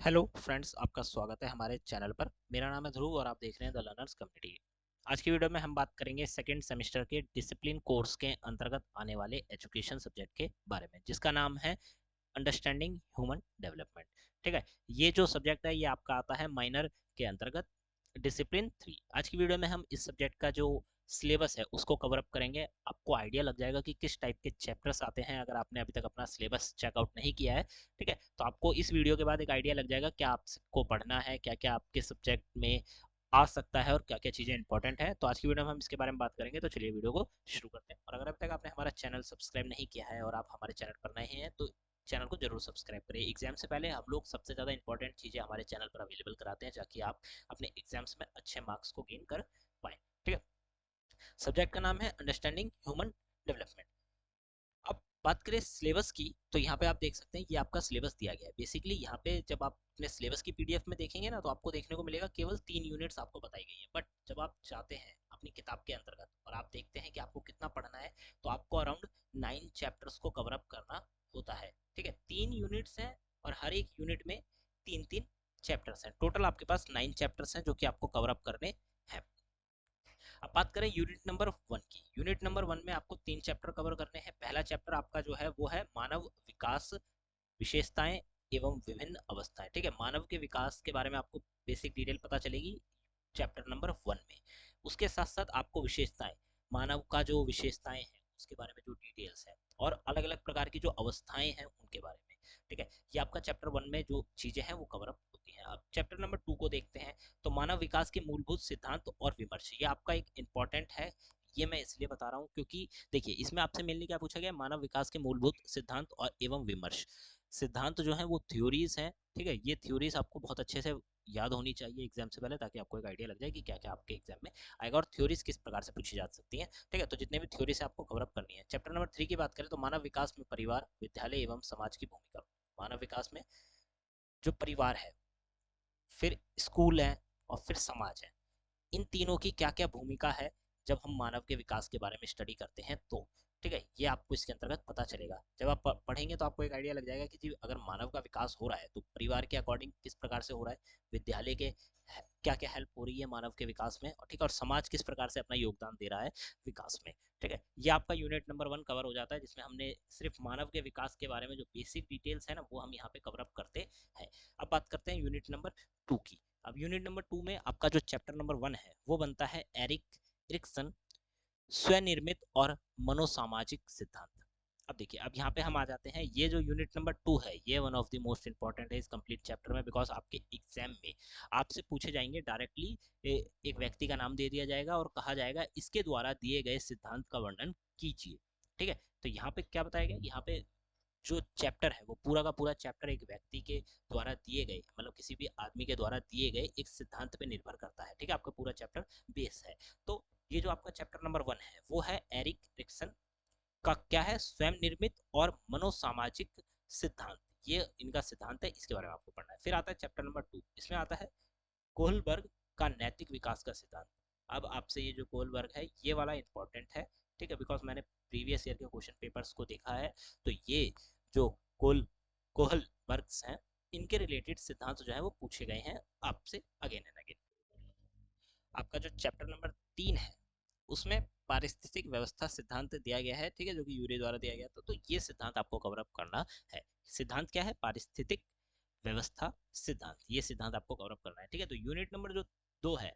Hello friends, आपका स्वागत है हमारे चैनल पर। मेरा नाम है ध्रुव और आप देख रहे हैं द लर्नर्स कम्युनिटी। आज की वीडियो में हम बात करेंगे सेकेंड सेमेस्टर के डिसिप्लिन कोर्स के अंतर्गत आने वाले एजुकेशन सब्जेक्ट के बारे में, जिसका नाम है अंडरस्टैंडिंग ह्यूमन डेवलपमेंट। ठीक है, ये जो सब्जेक्ट है ये आपका आता है माइनर के अंतर्गत डिसिप्लिन 3। आज की वीडियो में हम इस सब्जेक्ट का जो सिलेबस है उसको कवर अप करेंगे। आपको आइडिया लग जाएगा कि किस टाइप के चैप्टर्स आते हैं अगर आपने अभी तक अपना सिलेबस चेकआउट नहीं किया है। ठीक है, तो आपको इस वीडियो के बाद एक आइडिया लग जाएगा क्या आपको पढ़ना है, क्या क्या आपके सब्जेक्ट में आ सकता है और क्या क्या चीज़ें इंपॉर्टेंट है। तो आज की वीडियो में हम इसके बारे में बात करेंगे, तो चलिए वीडियो को शुरू करते हैं। और अगर अभी तक आपने हमारा चैनल सब्सक्राइब नहीं किया है और आप हमारे चैनल पर नए हैं तो चैनल को जरूर सब्सक्राइब करें। एग्जाम से पहले हम लोग सबसे ज़्यादा इंपॉर्टेंट चीज़ें हमारे चैनल पर अवेलेबल कराते हैं ताकि आप अपने एग्जाम्स में अच्छे मार्क्स को गेन कर पाए। ठीक है, सब्जेक्ट का नाम है अंडरस्टैंडिंग ह्यूमन डेवलपमेंट। अब बात करें सिलेबस की, तो यहाँ पे आप देख सकते हैं ये आपका सिलेबस दिया गया है। बेसिकली यहाँ पे जब आप अपने सिलेबस की पीडीएफ में देखेंगे ना, तो आपको देखने को मिलेगा केवल 3 यूनिट्स आपको बताई गई है। बट जब आप चाहते हैं अपनी किताब के अंतर्गत और आप देखते हैं कि आपको कितना पढ़ना है, तो आपको अराउंड 9 चैप्टर्स को कवर अप करना होता है। ठीक है, 3 यूनिट्स हैं और हर एक यूनिट में 3-3 चैप्टर्स हैं। टोटल आपके पास 9 चैप्टर्स हैं जो कि आपको कवर अप करने हैं। अब बात करें यूनिट नंबर 1 की। यूनिट नंबर 1 में आपको 3 चैप्टर कवर करने हैं। पहला चैप्टर आपका जो है वो है मानव विकास, विशेषताएं एवं विभिन्न अवस्थाएं। ठीक है, मानव के विकास के बारे में आपको बेसिक डिटेल पता चलेगी चैप्टर नंबर 1 में। उसके साथ साथ आपको विशेषताएं, मानव का जो विशेषताएं हैं उसके बारे में जो डिटेल्स है और अलग अलग प्रकार की जो अवस्थाएं हैं उनके बारे में। ठीक है, ये आपका चैप्टर 1 में जो चीजें हैं वो कवर अप होती हैं। अब चैप्टर नंबर 2 को देखते हैं। तो मानव विकास के मूलभूत सिद्धांत और विमर्श, ये आपका एक इंपॉर्टेंट है। ये मैं इसलिए बता रहा हूँ क्योंकि देखिए इसमें आपसे मेनली क्या पूछा गया, मानव विकास के मूलभूत सिद्धांत और एवं विमर्श। सिद्धांत जो है वो थ्योरीज हैं। ठीक है, ये थ्योरीज आपको बहुत अच्छे से याद होनी चाहिए एग्जाम से पहले, ताकि आपको एक आइडिया लग जाए कि क्या क्या आपके एग्जाम में आएगा और थ्योरीज किस प्रकार से पूछी जा सकती हैं। ठीक है, तो जितने भी थ्योरीज आपको कवर अप करनी है। चैप्टर नंबर 3 की बात करें तो मानव विकास में परिवार, विद्यालय एवं समाज की भूमिका। मानव विकास में जो परिवार है, फिर स्कूल है और फिर समाज है, इन तीनों की क्या क्या भूमिका है जब हम मानव के विकास के बारे में स्टडी करते हैं तो। ठीक है, ये आपको इसके अंतर्गत पता चलेगा। जब आप पढ़ेंगे तो आपको एक आइडिया लग जाएगा कि जी अगर मानव का विकास हो रहा है तो परिवार के अकॉर्डिंग किस प्रकार से हो रहा है, विद्यालय के क्या क्या हेल्प हो रही है मानव के विकास में, और ठीक है, और समाज किस प्रकार से अपना योगदान दे रहा है विकास में। ठीक है, ये आपका यूनिट नंबर 1 कवर हो जाता है, जिसमें हमने सिर्फ मानव के विकास के बारे में जो बेसिक डिटेल्स है ना वो हम यहाँ पे कवर अप करते हैं। अब बात करते हैं यूनिट नंबर 2 की। अब यूनिट नंबर 2 में आपका जो चैप्टर नंबर 1 है वो बनता है एरिक एरिक्सन, स्वनिर्मित और मनोसामाजिक सिद्धांत। अब देखिए, अब यहाँ पे हम आ जाते हैं। ये जो यूनिट नंबर 2 है ये one of the most important है इस कंप्लीट चैप्टर में, बिकॉज आपके एग्जाम में आपसे पूछे जाएंगे डायरेक्टली, एक व्यक्ति का नाम दे दिया जाएगा और कहा जाएगा इसके द्वारा दिए गए सिद्धांत का वर्णन कीजिए। ठीक है, तो यहाँ पे क्या बताया गया, यहाँ पे जो चैप्टर है वो पूरा का पूरा चैप्टर एक व्यक्ति के द्वारा दिए गए, मतलब किसी भी आदमी के द्वारा दिए गए एक सिद्धांत पे निर्भर करता है। ठीक है, आपका पूरा चैप्टर बेस है। तो ये जो आपका चैप्टर नंबर 1 है वो है एरिक एरिक्सन का क्या है, स्वयं निर्मित और मनोसामाजिक सिद्धांत। ये इनका सिद्धांत है, इसके बारे में आपको पढ़ना है। फिर आता है चैप्टर नंबर 2, इसमें आता है कोहलबर्ग का नैतिक विकास का सिद्धांत। अब आपसे ये जो कोहलबर्ग है ये वाला इंपॉर्टेंट है। ठीक है, बिकॉज मैंने प्रीवियस ईयर के क्वेश्चन पेपर्स को देखा है। तो ये जो कोहलबर्ग्स हैं इनके रिलेटेड सिद्धांत जो है वो पूछे गए हैं आपसे अगेन एंड अगेन। आपका जो चैप्टर नंबर 3 है उसमें पारिस्थितिक व्यवस्था सिद्धांत दिया गया है। ठीक है, जो कि यूरे द्वारा दिया गया था। तो ये सिद्धांत आपको कवर अप करना है। सिद्धांत क्या है, पारिस्थितिक व्यवस्था सिद्धांत, ये सिद्धांत आपको कवर अप करना है। ठीक है, तो यूनिट नंबर जो 2 है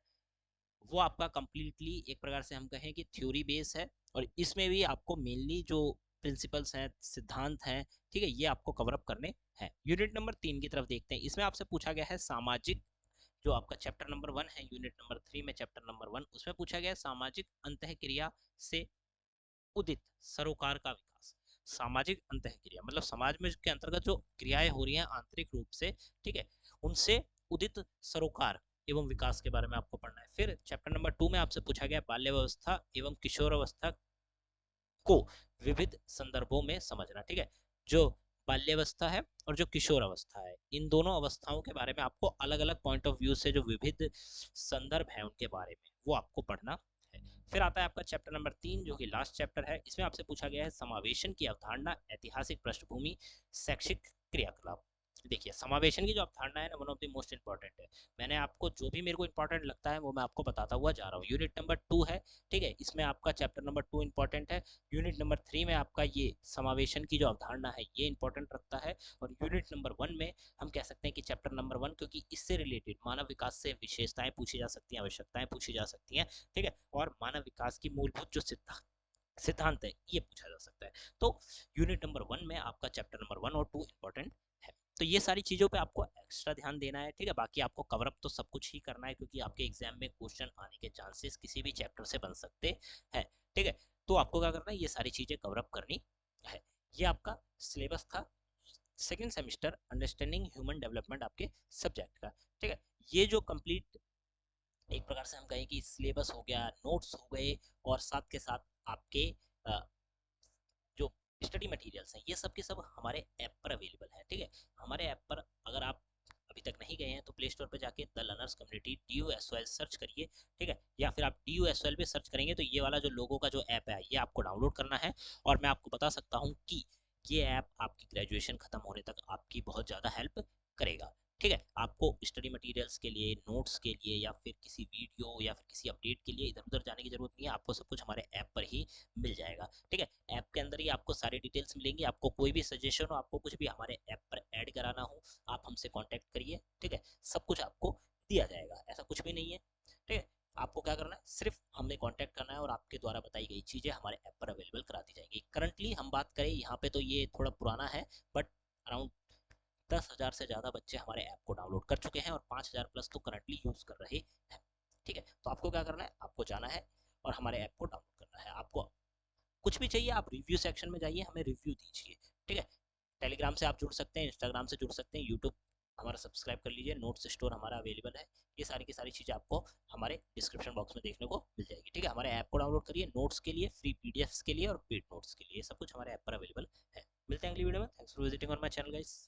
वो आपका कंप्लीटली एक प्रकार से हम कहें कि थ्योरी बेस है, और इसमें भी आपको मेनली जो प्रिंसिपल्स हैं, सिद्धांत हैं, ठीक है, ये आपको कवर अप करने हैं। यूनिट नंबर 3 की तरफ देखते हैं। इसमें आपसे पूछा गया है सामाजिक, जो आपका चैप्टर नंबर 1 है यूनिट नंबर 3 में चैप्टर नंबर 1, उसमें पूछा गया है सामाजिक अंतःक्रिया से उदित सरोकार का विकास। सामाजिक अंतःक्रिया मतलब समाज में के अंतर्गत जो क्रियाएं हो रही हैं आंतरिक रूप से, ठीक है, उनसे उदित सरोकार एवं विकास के बारे में आपको पढ़ना है। फिर चैप्टर नंबर 2 में आपसे पूछा गया बाल्य अवस्था एवं किशोर अवस्था को विविध संदर्भों में समझना। ठीक है, जो बाल्यावस्था है और जो किशोर अवस्था है, इन दोनों अवस्थाओं के बारे में आपको अलग अलग पॉइंट ऑफ व्यू से जो विविध संदर्भ है उनके बारे में वो आपको पढ़ना है। फिर आता है आपका चैप्टर नंबर 3 जो कि लास्ट चैप्टर है। इसमें आपसे पूछा गया है समावेशन की अवधारणा, ऐतिहासिक पृष्ठभूमि, शैक्षिक क्रियाकलाप। देखिए समावेशन की जो अवधारणा है ना, one of the most important है। मैंने आपको जो भी मेरे को इंपॉर्टेंट लगता है वो मैं आपको बताता हुआ जा रहा हूँ। यूनिट नंबर 2 है, ठीक है, इसमें आपका चैप्टर नंबर 2 इंपॉर्टेंट है। यूनिट नंबर 3 में आपका ये समावेशन की जो अवधारणा है ये इंपॉर्टेंट रखता है। और यूनिट नंबर 1 में हम कह सकते हैं कि चैप्टर नंबर 1, क्योंकि इससे रिलेटेड मानव विकास से विशेषताएं पूछी जा सकती हैं, आवश्यकताएं पूछी जा सकती हैं, ठीक है, और मानव विकास की मूलभूत जो सिद्धांत है ये पूछा जा सकता है। तो यूनिट नंबर 1 में आपका चैप्टर नंबर 1 और 2 इंपॉर्टेंट है। तो ये सारी चीजों पे आपको एक्स्ट्रा ध्यान देना है, ठीक है। बाकी आपको कवर अप तो सब कुछ ही करना है, क्योंकि आपके एग्जाम में क्वेश्चन आने के चांसेस किसी भी चैप्टर से बन सकते हैं, ठीक है। तो आपको क्या करना है, ये सारी चीजें कवर अप करनी है। ये आपका सिलेबस था second semester understanding human development आपके सब्जेक्ट का, ठीक है। ये जो कंप्लीट एक प्रकार से हम कहें कि सिलेबस हो गया, नोट्स हो गए, और साथ के साथ आपके जो स्टडी मटेरियल्स हैं ये सब के सब हमारे ऐप पर अवेलेबल है, ठीक है। हमारे ऐप पर अगर आप अभी तक नहीं गए हैं तो प्ले स्टोर पर जाके the learners community DUSOL search करिए, ठीक है। या फिर आप DUSOL पे सर्च करेंगे तो ये वाला जो लोगों का जो ऐप है ये आपको डाउनलोड करना है। और मैं आपको बता सकता हूँ कि ये ऐप आपकी ग्रेजुएशन खत्म होने तक आपकी बहुत ज़्यादा हेल्प करेगा, ठीक है। आपको स्टडी मटेरियल्स के लिए, नोट्स के लिए, या फिर किसी वीडियो या फिर किसी अपडेट के लिए इधर उधर जाने की जरूरत नहीं है। आपको सब कुछ हमारे ऐप पर ही मिल जाएगा, ठीक है। ऐप के अंदर ही आपको सारी डिटेल्स मिलेंगी। आपको कोई भी सजेशन हो, आपको कुछ भी हमारे ऐप पर ऐड कराना हो, आप हमसे कांटेक्ट करिए, ठीक है। सब कुछ आपको दिया जाएगा, ऐसा कुछ भी नहीं है, ठीक है। आपको क्या करना है, सिर्फ हमें कांटेक्ट करना है और आपके द्वारा बताई गई चीजें हमारे ऐप पर अवेलेबल करा दी जाएंगी। करंटली हम बात करें यहाँ पे तो ये थोड़ा पुराना है, बट अराउंड 10,000 से ज़्यादा बच्चे हमारे ऐप को डाउनलोड कर चुके हैं और 5,000 प्लस तो करंटली यूज़ कर रहे हैं, ठीक है। तो आपको क्या करना है, आपको जाना है और हमारे ऐप को डाउनलोड करना है। आपको कुछ भी चाहिए आप रिव्यू सेक्शन में जाइए, हमें रिव्यू दीजिए, ठीक है। टेलीग्राम से आप जुड़ सकते हैं, इंस्टाग्राम से जुड़ सकते हैं, यूट्यूब हमारा सब्सक्राइब कर लीजिए, नोट्स स्टोर हमारा अवेलेबल है। ये सारी की सारी चीज़ें आपको हमारे डिस्क्रिप्शन बॉक्स में देखने को मिल जाएगी, ठीक है। हमारे ऐप को डाउनलोड करिए, नोट्स के लिए, फ्री PDFs के लिए और पेड नोट्स के लिए, सब कुछ हमारे ऐप पर अवेलेबल है। मिलते हैं अगली वीडियो में। Thanks for visiting on my channel guys.